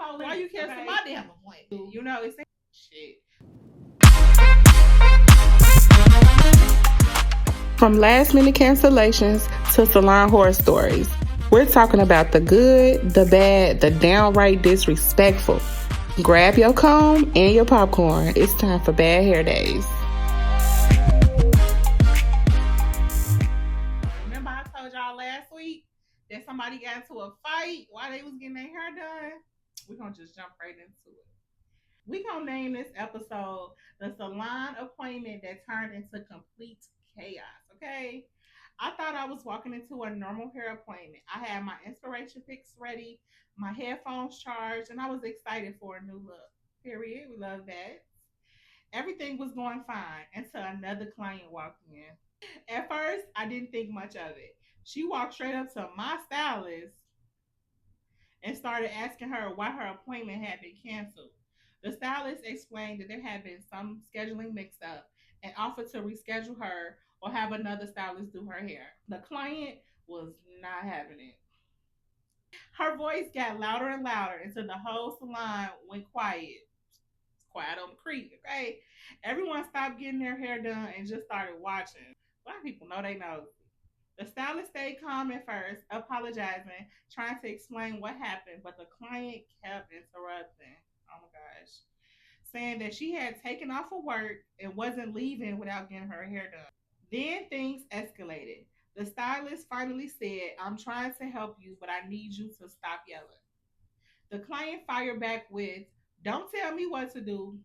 police. Why you cancel my damn appointment? You know, it's shit. From last minute cancellations to salon horror stories, we're talking about the good, the bad, the downright disrespectful. Grab your comb and your popcorn. It's time for Bad Hair Days. Remember I told y'all last week that somebody got into a fight while they was getting their hair done? We're going to just jump right into it. We're going to name this episode The Salon Appointment That Turned into Complete Chaos, okay? I thought I was walking into a normal hair appointment. I had my inspiration picks ready, my headphones charged, and I was excited for a new look. Period. We love that. Everything was going fine until another client walked in. At first, I didn't think much of it. She walked straight up to my stylist and started asking her why her appointment had been canceled. The stylist explained that there had been some scheduling mix up and offered to reschedule her or have another stylist do her hair. The client was not having it. Her voice got louder and louder until the whole salon went quiet. Quiet on the creek, okay? Everyone stopped getting their hair done and just started watching. Black people know they know. The stylist stayed calm at first, apologizing, trying to explain what happened, but the client kept interrupting. Oh my gosh. Saying that she had taken off of work and wasn't leaving without getting her hair done. Then things escalated. The stylist finally said, "I'm trying to help you, but I need you to stop yelling." The client fired back with, "Don't tell me what to do."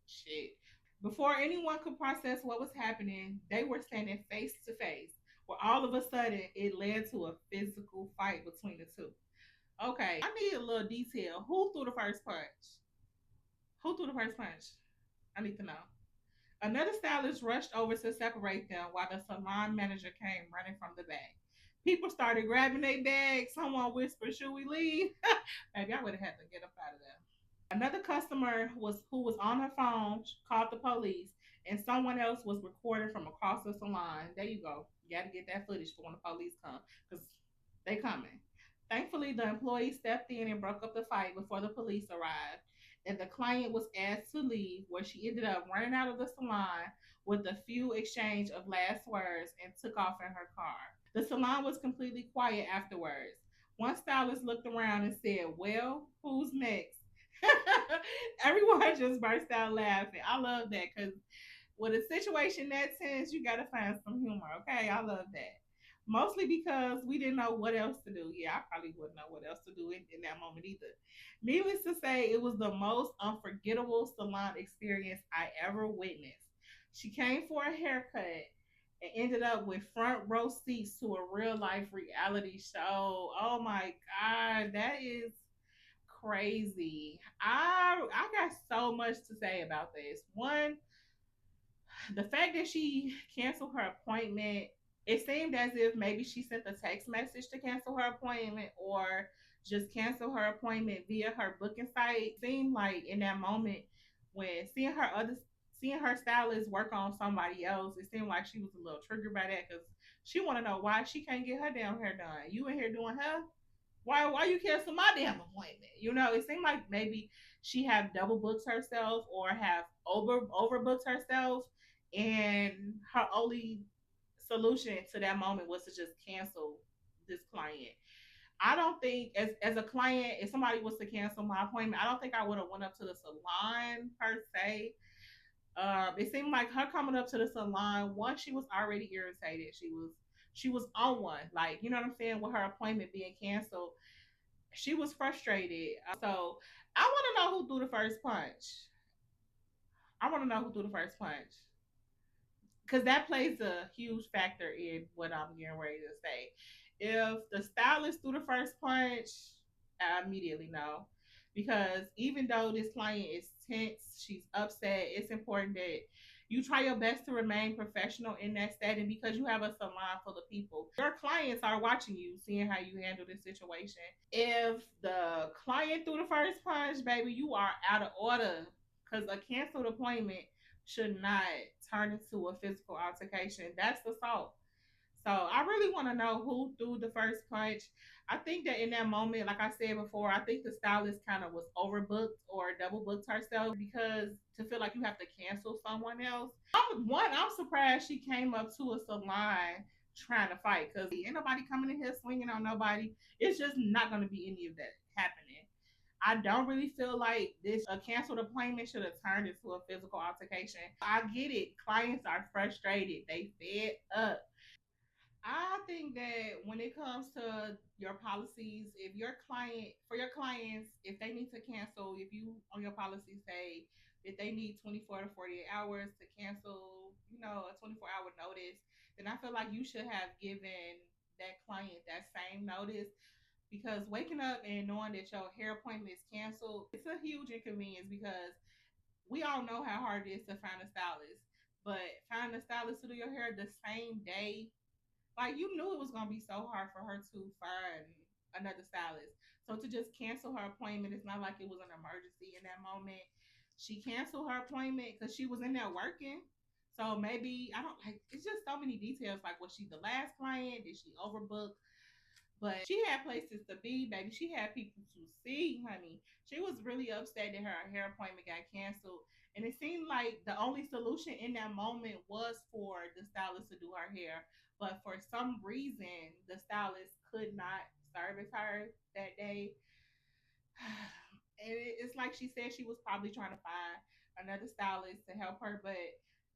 Shit. Before anyone could process what was happening, they were standing face to face, where all of a sudden it led to a physical fight between the two. Okay, I need a little detail. Who threw the first punch? Who threw the first punch? I need to know. Another stylist rushed over to separate them while the salon manager came running from the back. People started grabbing their bags. Someone whispered, "Should we leave?" Maybe I would have had to get up out of there. Another customer who was on her phone called the police, and someone else was recording from across the salon. There you go. You got to get that footage for when the police come, because they coming. Thankfully, the employee stepped in and broke up the fight before the police arrived, and the client was asked to leave, where she ended up running out of the salon with a few exchange of last words and took off in her car. The salon was completely quiet afterwards. One stylist looked around and said, "Well, who's next?" Everyone just burst out laughing. I love that because with a situation that tense, you gotta find some humor. Okay, I love that. Mostly because we didn't know what else to do. Yeah, I probably wouldn't know what else to do in that moment either. Needless to say, it was the most unforgettable salon experience I ever witnessed. She came for a haircut and ended up with front row seats to a real life reality show. Oh my God, that is crazy. I got so much to say about this. One, the fact that she canceled her appointment, it seemed as if maybe she sent a text message to cancel her appointment or just cancel her appointment via her booking site. It seemed like in that moment when seeing her stylist work on somebody else, it seemed like she was a little triggered by that because she want to know why she can't get her damn hair done. You in here doing her? Why you cancel my damn appointment? You know, it seemed like maybe she have double booked herself or have overbooked herself, and her only solution to that moment was to just cancel this client. I don't think as a client, if somebody was to cancel my appointment, I don't think I would have went up to the salon per se. It seemed like her coming up to the salon, once she was already irritated. She was on one, like, you know what I'm saying, with her appointment being canceled. She was frustrated. So I want to know who threw the first punch. I want to know who threw the first punch because that plays a huge factor in what I'm getting ready to say. If the stylist threw the first punch, I immediately know. Because even though this client is tense, she's upset, it's important that you try your best to remain professional in that setting because you have a salon full of people. Your clients are watching you, seeing how you handle this situation. If the client threw the first punch, baby, you are out of order because a canceled appointment should not turn into a physical altercation. That's assault. So I really want to know who threw the first punch. I think that in that moment, like I said before, I think the stylist kind of was overbooked or double booked herself because to feel like you have to cancel someone else. I'm surprised she came up to a salon trying to fight because ain't nobody coming in here swinging on nobody. It's just not going to be any of that happening. I don't really feel like this a canceled appointment should have turned into a physical altercation. I get it. Clients are frustrated. They fed up. I think that when it comes to your policies, if your client, for your clients, if they need to cancel, if you on your policy say that they need 24 to 48 hours to cancel, a 24-hour notice, then I feel like you should have given that client that same notice because waking up and knowing that your hair appointment is canceled, it's a huge inconvenience because we all know how hard it is to find a stylist. But finding a stylist to do your hair the same day, like you knew it was gonna be so hard for her to find another stylist. So to just cancel her appointment, it's not like it was an emergency in that moment. She canceled her appointment because she was in there working. So maybe I don't like. It's just so many details. Like, was she the last client? Did she overbook? But she had places to be, baby. She had people to see, honey. She was really upset that her hair appointment got canceled. And it seemed like the only solution in that moment was for the stylist to do her hair. But for some reason, the stylist could not service her that day. And it's like she said she was probably trying to find another stylist to help her, but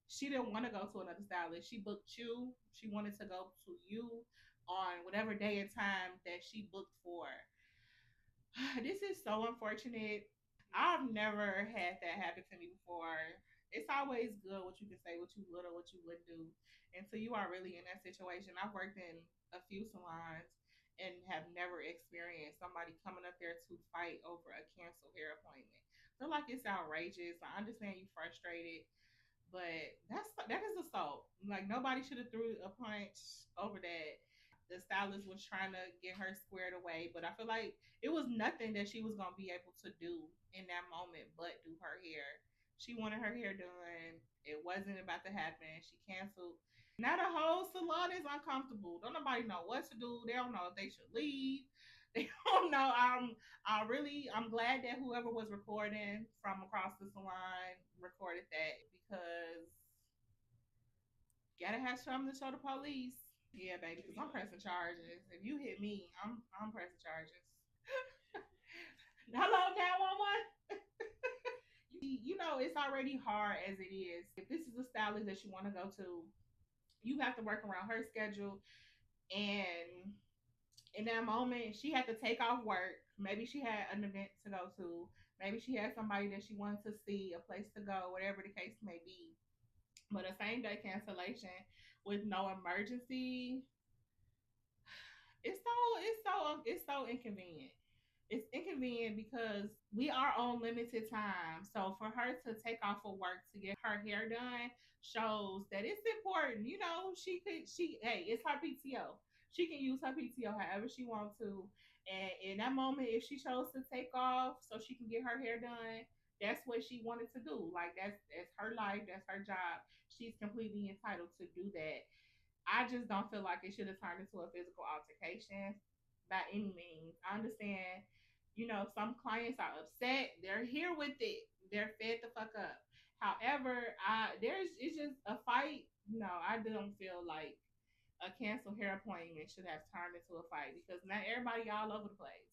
she didn't want to go to another stylist. She booked you. She wanted to go to you on whatever day and time that she booked for. This is so unfortunate. I've never had that happen to me before. It's always good what you can say, what you would or what you wouldn't do until you are really in that situation. I've worked in a few salons and have never experienced somebody coming up there to fight over a canceled hair appointment. I feel like it's outrageous. I understand you frustrated, but that is assault. Like nobody should have threw a punch over that. The stylist was trying to get her squared away, but I feel like it was nothing that she was gonna be able to do in that moment but do her hair. She wanted her hair done. It wasn't about to happen. She canceled. Now the whole salon is uncomfortable. Don't nobody know what to do. They don't know if they should leave. They don't know. I'm glad that whoever was recording from across the salon recorded that because gotta have something to show the police. Yeah, baby, because I'm pressing charges. If you hit me, I'm pressing charges. Hello, 911. It's already hard as it is. If this is a stylist that you want to go to, you have to work around her schedule. And in that moment, she had to take off work. Maybe she had an event to go to. Maybe she had somebody that she wanted to see, a place to go, whatever the case may be. But a same day cancellation with no emergency, it's so inconvenient. It's inconvenient because we are on limited time. So for her to take off of work to get her hair done shows that it's important. Hey, it's her PTO. She can use her PTO however she wants to. And in that moment, if she chose to take off so she can get her hair done, that's what she wanted to do. Like that's her life, that's her job. She's completely entitled to do that. I just don't feel like it should have turned into a physical altercation by any means. I understand, some clients are upset. They're here with it. They're fed the fuck up. However, it's just a fight. No, I don't feel like a canceled hair appointment should have turned into a fight because now everybody all over the place.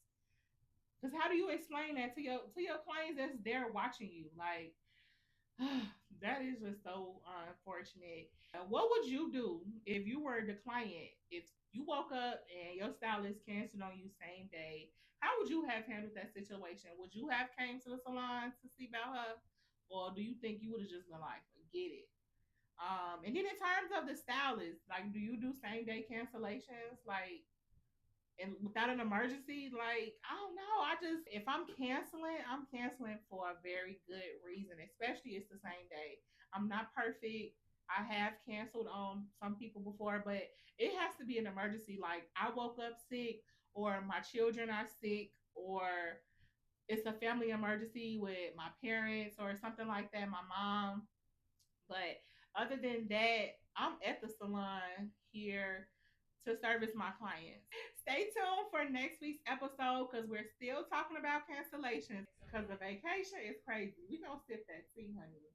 Because how do you explain that to your clients that's there watching you? Like, that is just so unfortunate. What would you do if you were the client? If you woke up and your stylist canceled on you same day, how would you have handled that situation? Would you have came to the salon to see about her, or do you think you would have just been like, forget it? And then in terms of the stylist, like, do you do same day cancellations? Like, and without an emergency, like I don't know. I just if I'm canceling for a very good reason, especially it's the same day. I'm not perfect. I have canceled on some people before, but it has to be an emergency. Like I woke up sick, or my children are sick, or it's a family emergency with my parents or something like that, my mom. But other than that, I'm at the salon here to service my clients. Stay tuned for next week's episode because we're still talking about cancellations because the vacation is crazy. We gonna sip that tea, honey.